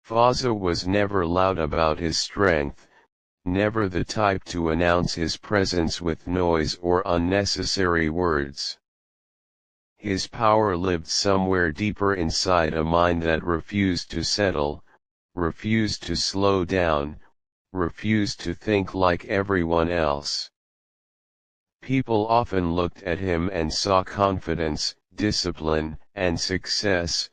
Fazza was never loud about his strength, never the type to announce his presence with noise or unnecessary words. His power lived somewhere deeper inside a mind that refused to settle, refused to slow down, refused to think like everyone else. People often looked at him and saw confidence, discipline, and success,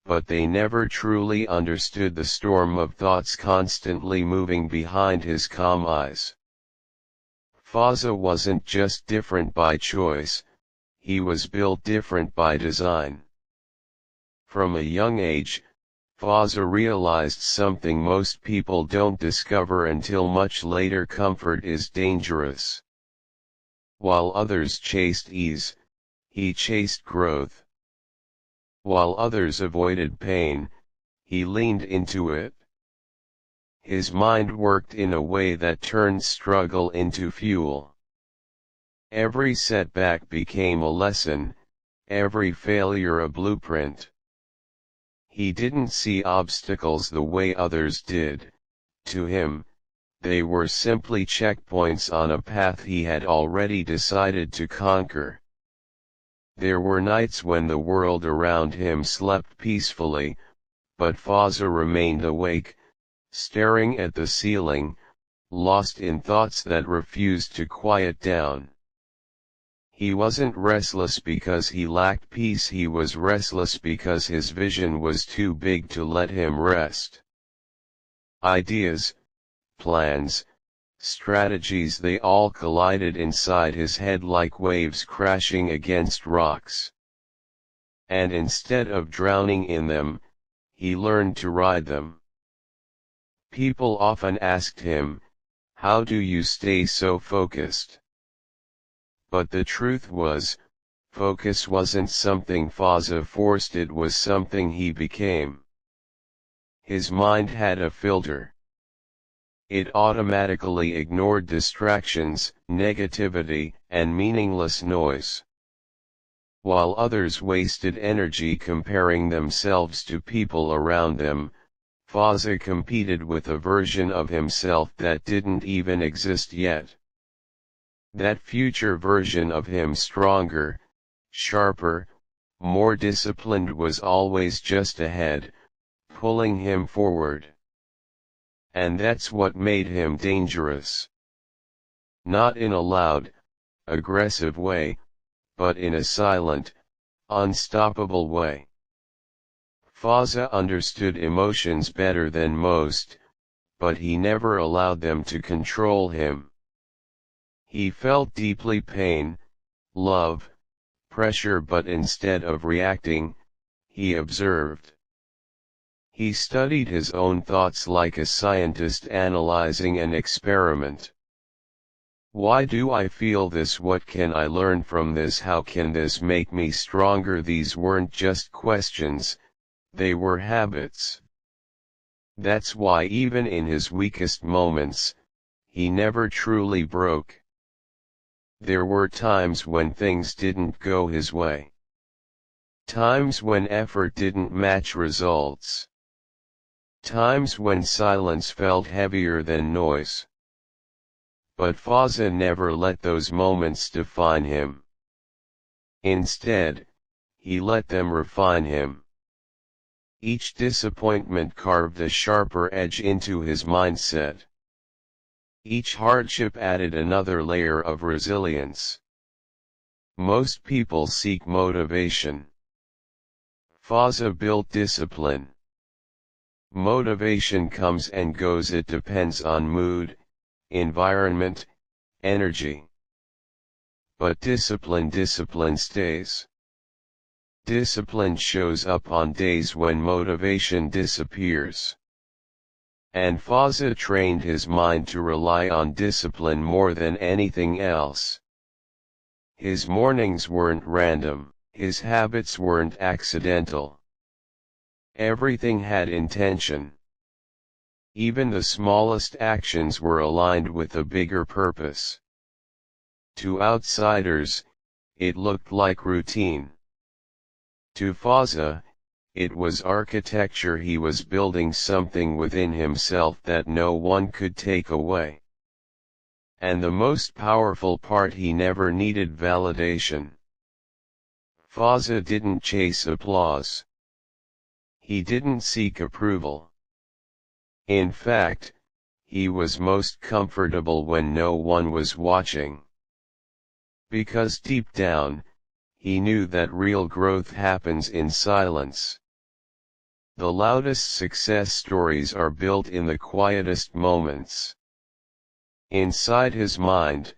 but they never truly understood the storm of thoughts constantly moving behind his calm eyes. Fazza wasn't just different by choice, he was built different by design. From a young age, Fazza realized something most people don't discover until much later: comfort is dangerous. While others chased ease, he chased growth. While others avoided pain, he leaned into it. His mind worked in a way that turned struggle into fuel. Every setback became a lesson, every failure a blueprint. He didn't see obstacles the way others did. To him, they were simply checkpoints on a path he had already decided to conquer. There were nights when the world around him slept peacefully, but Fazza remained awake, staring at the ceiling, lost in thoughts that refused to quiet down. He wasn't restless because he lacked peace, he was restless because his vision was too big to let him rest. Ideas, plans, strategies, they all collided inside his head like waves crashing against rocks. And instead of drowning in them, he learned to ride them. People often asked him, "How do you stay so focused?" But the truth was, focus wasn't something Fazza forced, it was something he became. His mind had a filter. It automatically ignored distractions, negativity, and meaningless noise. While others wasted energy comparing themselves to people around them, Fazza competed with a version of himself that didn't even exist yet. That future version of him, stronger, sharper, more disciplined, was always just ahead, pulling him forward. And that's what made him dangerous. Not in a loud, aggressive way, but in a silent, unstoppable way. Fazza understood emotions better than most, but he never allowed them to control him. He felt deeply pain, love, pressure, but instead of reacting, he observed. He studied his own thoughts like a scientist analyzing an experiment. Why do I feel this? What can I learn from this? How can this make me stronger? These weren't just questions, they were habits. That's why even in his weakest moments, he never truly broke. There were times when things didn't go his way. Times when effort didn't match results. Times when silence felt heavier than noise. But Fazza never let those moments define him. Instead, he let them refine him. Each disappointment carved a sharper edge into his mindset. Each hardship added another layer of resilience. Most people seek motivation. Fazza built discipline. Motivation comes and goes, it depends on mood, environment, energy. But discipline stays. Discipline shows up on days when motivation disappears. And Fazza trained his mind to rely on discipline more than anything else. His mornings weren't random, his habits weren't accidental. Everything had intention. Even the smallest actions were aligned with a bigger purpose. To outsiders, it looked like routine. To Fazza, it was architecture. He was building something within himself that no one could take away. And the most powerful part, he never needed validation. Fazza didn't chase applause. He didn't seek approval. In fact, he was most comfortable when no one was watching. Because deep down, he knew that real growth happens in silence. The loudest success stories are built in the quietest moments. Inside his mind,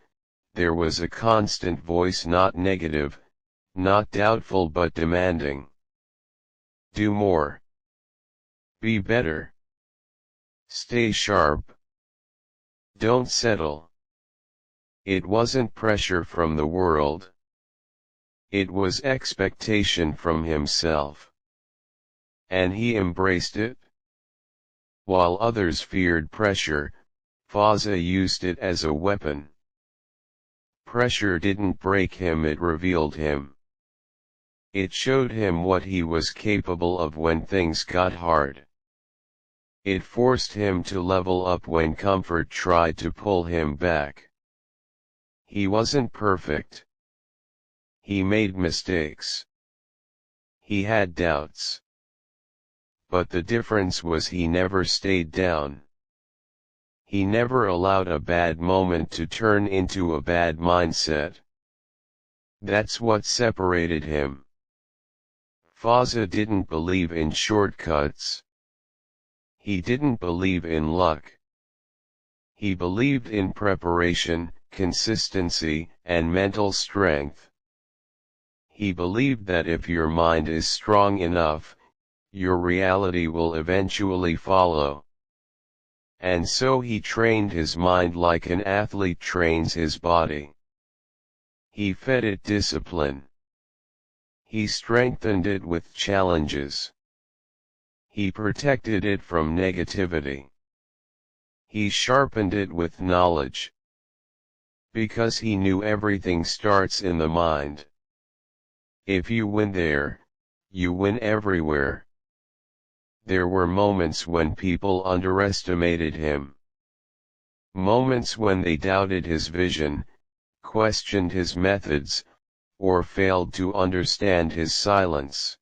there was a constant voice, not negative, not doubtful, but demanding. Do more. Be better. Stay sharp. Don't settle. It wasn't pressure from the world. It was expectation from himself. And he embraced it. While others feared pressure, Fazza used it as a weapon. Pressure didn't break him, it revealed him. It showed him what he was capable of when things got hard. It forced him to level up when comfort tried to pull him back. He wasn't perfect. He made mistakes. He had doubts. But the difference was he never stayed down. He never allowed a bad moment to turn into a bad mindset. That's what separated him. Fazza didn't believe in shortcuts. He didn't believe in luck. He believed in preparation, consistency, and mental strength. He believed that if your mind is strong enough, your reality will eventually follow. And so he trained his mind like an athlete trains his body. He fed it discipline. He strengthened it with challenges. He protected it from negativity. He sharpened it with knowledge. Because he knew everything starts in the mind. If you win there, you win everywhere. There were moments when people underestimated him. Moments when they doubted his vision, questioned his methods, or failed to understand his silence.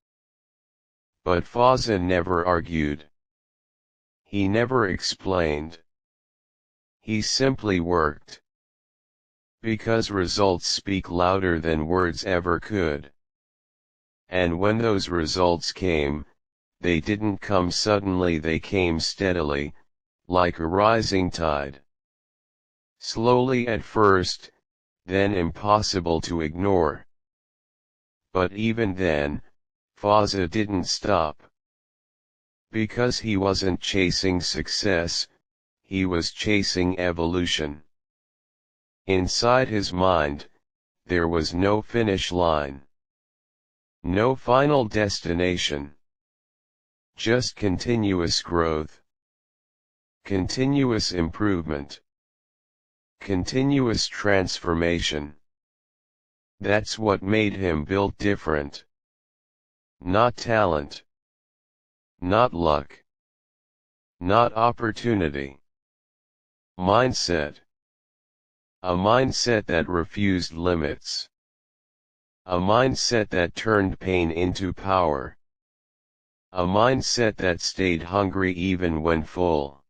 But Fazza never argued. He never explained. He simply worked. Because results speak louder than words ever could. And when those results came, they didn't come suddenly, they came steadily, like a rising tide. Slowly at first, then impossible to ignore. But even then, Fazza didn't stop. Because he wasn't chasing success, he was chasing evolution. Inside his mind, there was no finish line. No final destination. Just continuous growth. Continuous improvement. Continuous transformation. That's what made him built different. Not talent. Not luck. Not opportunity. Mindset. A mindset that refused limits. A mindset that turned pain into power. A mindset that stayed hungry even when full.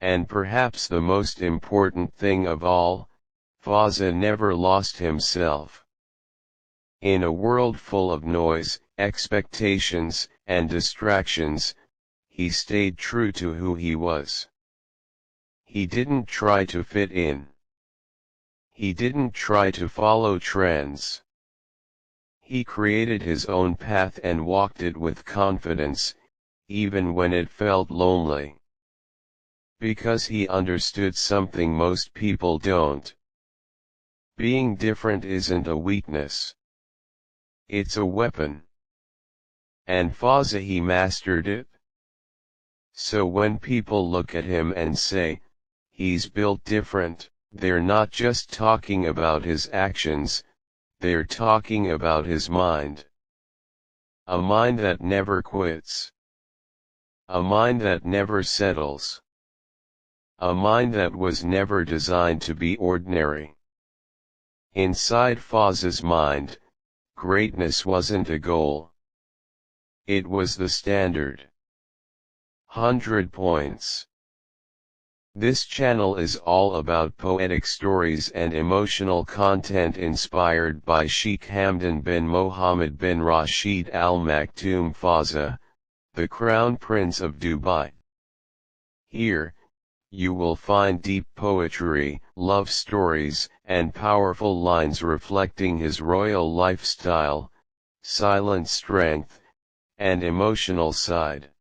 And perhaps the most important thing of all, Fazza never lost himself. In a world full of noise, expectations, and distractions, he stayed true to who he was. He didn't try to fit in. He didn't try to follow trends. He created his own path and walked it with confidence, even when it felt lonely. Because he understood something most people don't. Being different isn't a weakness. It's a weapon. And Fazza, he mastered it. So when people look at him and say, he's built different, they're not just talking about his actions, they're talking about his mind. A mind that never quits. A mind that never settles. A mind that was never designed to be ordinary. Inside Fazza's mind, greatness wasn't a goal. It was the standard. 100 points. This channel is all about poetic stories and emotional content inspired by Sheikh Hamdan bin Mohammed bin Rashid Al Maktoum Fazza, the Crown Prince of Dubai. Here, you will find deep poetry, love stories, and powerful lines reflecting his royal lifestyle, silent strength, and emotional side.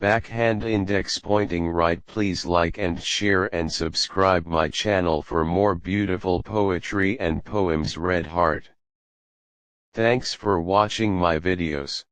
Backhand index pointing right. Please like and share and subscribe my channel for more beautiful poetry and poems. Red heart. Thanks for watching my videos.